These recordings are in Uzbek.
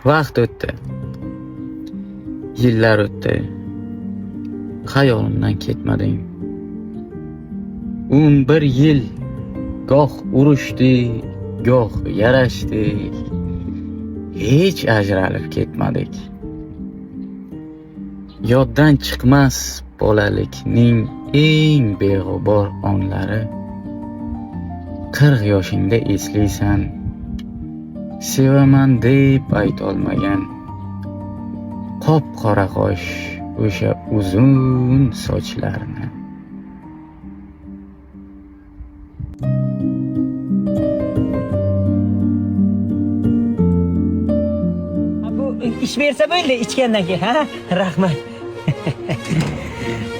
Vaqt o'tdi. Yillar o'tdi. Xayolimdan ketmading. 11 yil goh urushdik, goh yarashdik. Hech ajralib ketmadik. Yoddan chiqmas bolalikning eng beg'ubor onlari. 40 yoshingda eslaysan, sevaman deb aytolmagan qop-qora qosh, o'sha uzun sochlarni. Bu ish bersa bo'ldi ichgandan keyin, ha? Rahmat.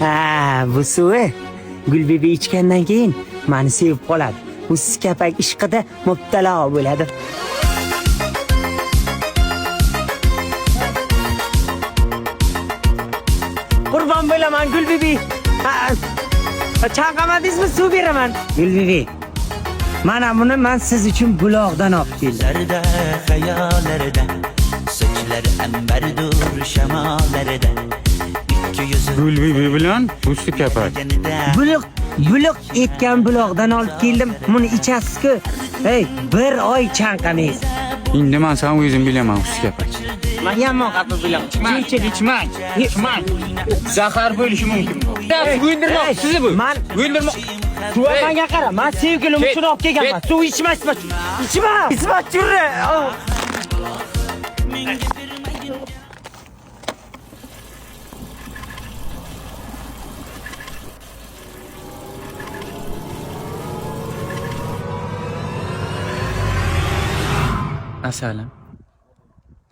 Ha, bu suvi Gulbibi ichgandan keyin meni sevib qoladi. Bu kapak ishqida mubtalo bo'ladi. Qurban bo'laman Gulbibi. Chanqamadingizmi, suv beraman. Gulbibi. Mana buni men siz uchun buloqdan olib keldim. Hayallarda sochlar ambardur shamolarda Gulbibi bilan usti kapak. Buloq etgan buloqdan olib keldim. Buni ichasiz-ku. Hey, bir oy chanqamaysiz. Endi men sen o'zim bilaman usti kapak. Men yomon qapı bilan. Ichmang. Zahar bo'lishi mumkin. O'ldirmoqchisiz bu. Men Suvaga qara. Men sevgilim uchun olib kelganman. Suv ichmasman. Ichma. Yurre. Asalim.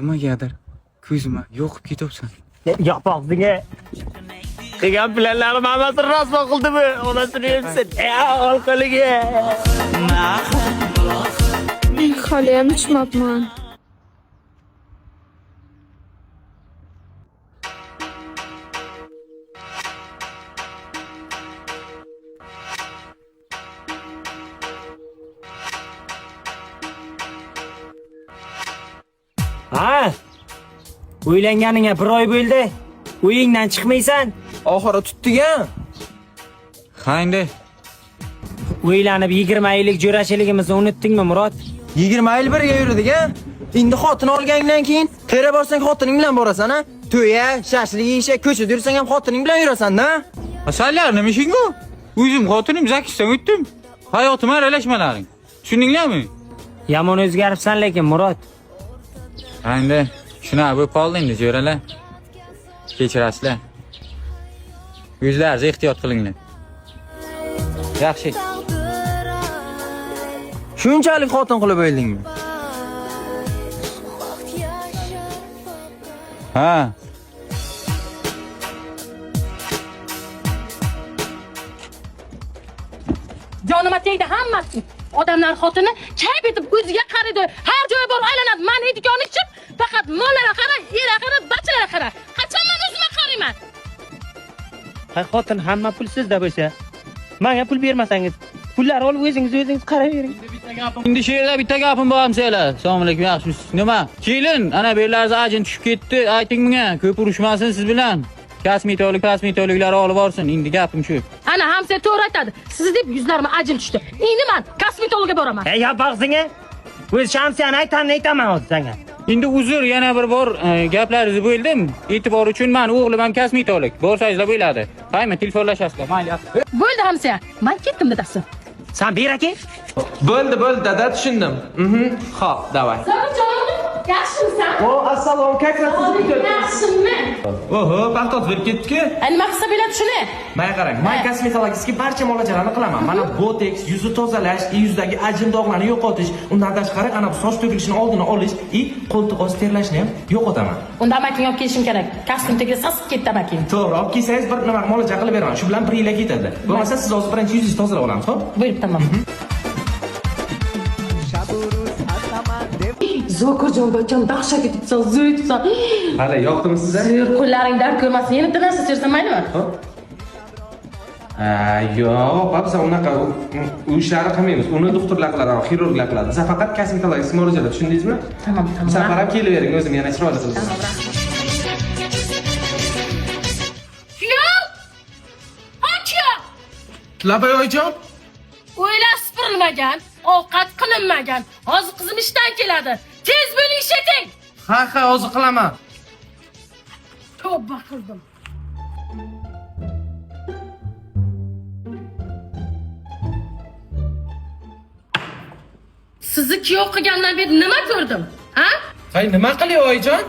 Nimagadir ko'zima yo'qib ketibsan. Yo'qoqdinga. Qilgan planlarim hammasi rasvo qildimi? Onasini yemsin. Ol qo'liga. Men hali ham ichmabman. Ha? Uylanganiga bir oy bo'ldi. Uyingdan chiqmaysan. Oxiri tutdik-a? Ha endi Uylanib 20 yillik jo'rashligimizni unutdingmi, Murod? 20 yil birga yurdik-a? Endi xotin olgandan keyin tera borsang xotining bilan borasan-a? To'ya, shashlik yeyishga ko'chada yursang ham xotining bilan yurasan-da. asallar nima ishing-ku? O'zim xotinim zakisdan o'tdim. Hayotim aralashmalaring. Tushundinglarmi? Yomon o'zgaribsan lekin, Murod. Endi shunaqa bo'lib qoldi endi jo'ralar. Kechirasizlar. O'zlaringiz ehtiyot qilinglar. Yaxshi. Shunchalik xotin qilib o'ldingmi? Ha. Jonima tegdi hammasi. Odamlar xotini chayib etib o'ziga qaraydi. Har joyga borib aylanadi. Men etikoni ichib, faqat mollarga qara, yerga qara, bachalarga qara. Qachon men o'zimga qarayman? Ha, xotin hamma pul sizda bo'lsa, menga pul bermasangiz, pullarni olib o'zingiz qarayvering. Endi shu yerda bitta gapim bor hamsaylar. Assalomu alaykum, yaxshimisiz? Nima? Kelin, ana belarz ajin tushib ketdi. Ayting menga, ko'p urushmasin siz bilan. Kosmetologlar olib borsin. Endi gapim shu. Ana hamsa to'g'ri aytadi. Siz deb yuzlarimga ajin tushdi. Endi men kosmetologga boraman. Ey, yop og'zingga. O'z shamsiyani aytaman hozir senga. Endi uzr, yana bir bor gaplaringizni bo'ldim. E'tibor uchun men o'g'lim ham kosmetolog. Borsangizlar bo'ladi. Qayma telefonlashasizlar. Mayli. Bo'ldi hamsa. Men ketdim dadasi. Sen ber aka. Bo'ldi, dada, tushundim. Xo'p, davay. Zo'rjon, yaxshimisan? O, assalomu alaykum. Yaxshiman. Oho, paxtot berib ketdik-ku. Nima qilsa bo'ladi shuni? Mana qarang, men kosmetologический barcha muolajalarni qilaman. Mana boteks, yuzni tozalash, yuzdagi ajin dog'larni yo'qotish, undan tashqari ana soch to'kilishini oldini olish, qo'ltiq osti terlashni ham yo'qotaman. Unda amaking olib kelishim kerak. Kostyum tagi sasib ketdi amaking. To'g'ri, olib kelsangiz bir nima muolaja qilib beraman. Shu bilan 1 yilga ketadi. Bo'lmasa siz hozir birinchi yuzingizni tozalab olamiz, xo'p? Buyurib, tamam. Zokurjon, dahshat etibsan, zo'yibsan. Hali yoqdimi sizga? Qo'llaring dard ko'rmasin, yana bir narsa chersan maylimi? Yo'q, biz unaqa u ishlarni qilmaymiz. Uni doktorlar qiladi, xirurglar qiladi. Biz faqat kosmetologik muolajalar, tushundingizmi? Tamam. Bu safar ham kelavering, o'zim yana chiroyli qilib. Kuyov! Kuyov! Labay oyijon. O'ylar sipirilmagan, ovqat qilinmagan. Hozir qizim ishdan keladi. Tez bo'ling ishlating. Ha, hozir qilaman. Tavba qildim. Sizni kuyov qilgandan beri nima ko'rdim? Ha? Hay, nima qilyapsiz oyijon?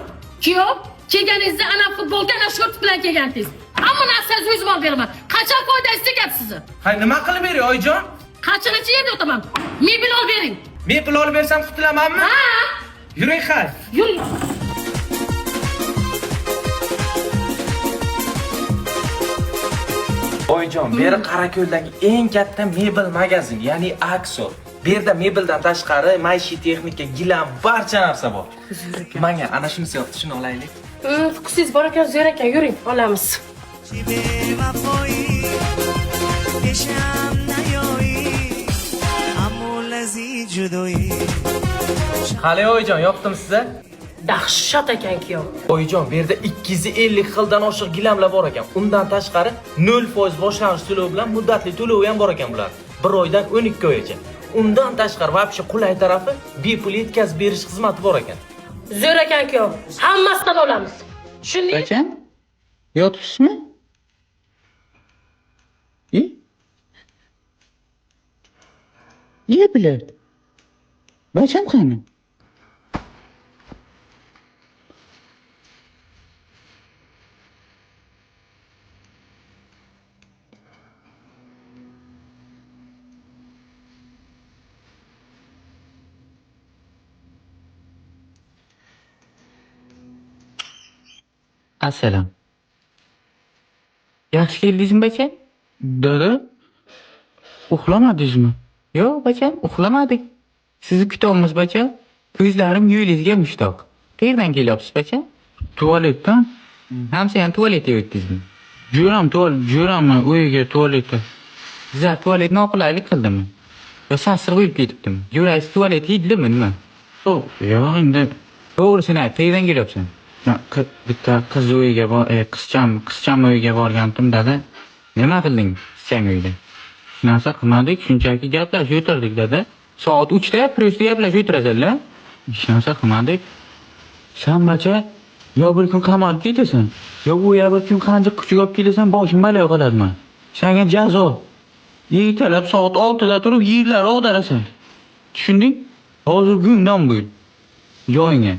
Kuyov, kelganingizda ana futbolka ana short bilan kelgandingiz. Hamma narsani o'zim olib beraman. Qachon foydasi tegadi sizni? Hay, nima qilib bering oyijon? Qachongacha yerda o'taman? Mebel olib bering. Men pul olib bersam qutulamanmi? Ha? Yuring hay. Yuring. Oyijon, beri Qarako'ldagi eng katta mebel magazin, ya'ni Akso. Bu yerda mebeldan tashqari maishiy texnika, gilam, barcha narsa bor. Menga ana shunisi yoqdi, shuni olaylik. Fuqsiz bor ekan, zo'r ekan, yuring, olamiz. Qale oyijon, yoqdimi sizga? Dahshat ekan kuyov. Oyijon, bu yerda 250 xildan oshiq gilamlar bor ekan. Undan tashqari 0% boshlang'ich to'lov bilan muddatli to'lovi ham bor ekan bular. 1 oydan 12 oygacha. Undan tashqari vobshe qulay tarafi bepul yetkazib berish xizmati bor ekan. Zo'r ekan kuyov. Hammasidan olamiz. Tushundingiz? Bacham? Yotibsizmi? Ye bilan. Bacham qani? Assalom. Yaxshi keldingizmi bacham? Dada. Uxlamadingizmi? Yo'q bacham, uxlamadik. Sizni kutyapmiz bacham. Ko'zlarim yo'lingizga mushtoq. Qayerdan kelyapsiz bacham? Tualetdan. Hamsa ham tualetga o'tdingizmi? Jo'ramni uyiga tualetda. Siz tualetni noqulaylik qildimi? Yo sassiq bo'lib ketibdimi? Jo'raysiz tualet yedimi nima? Yo'q, endi to'g'risini ayt, qayerdan kelyapsan? Bitta qiz uyiga qizcham uyiga borgandim dada. Nima qilding qizcham uyida? Hech narsa qilmadik, shunchaki gaplashib o'tirdik dada. Soat 3 da prosta gaplashib o'tirasanlar. Hech narsa qilmadik. Sen bacha yo bir kun qamalib ketasan, yo bu ya bir kun qancha kuchuk olib kelasan, boshing baloga qoladimi? Senga jazo. Ertalab soat 6 da turib yerlar og'darasan. Tushunding? Hozir gungdan bo'l. Joyingga.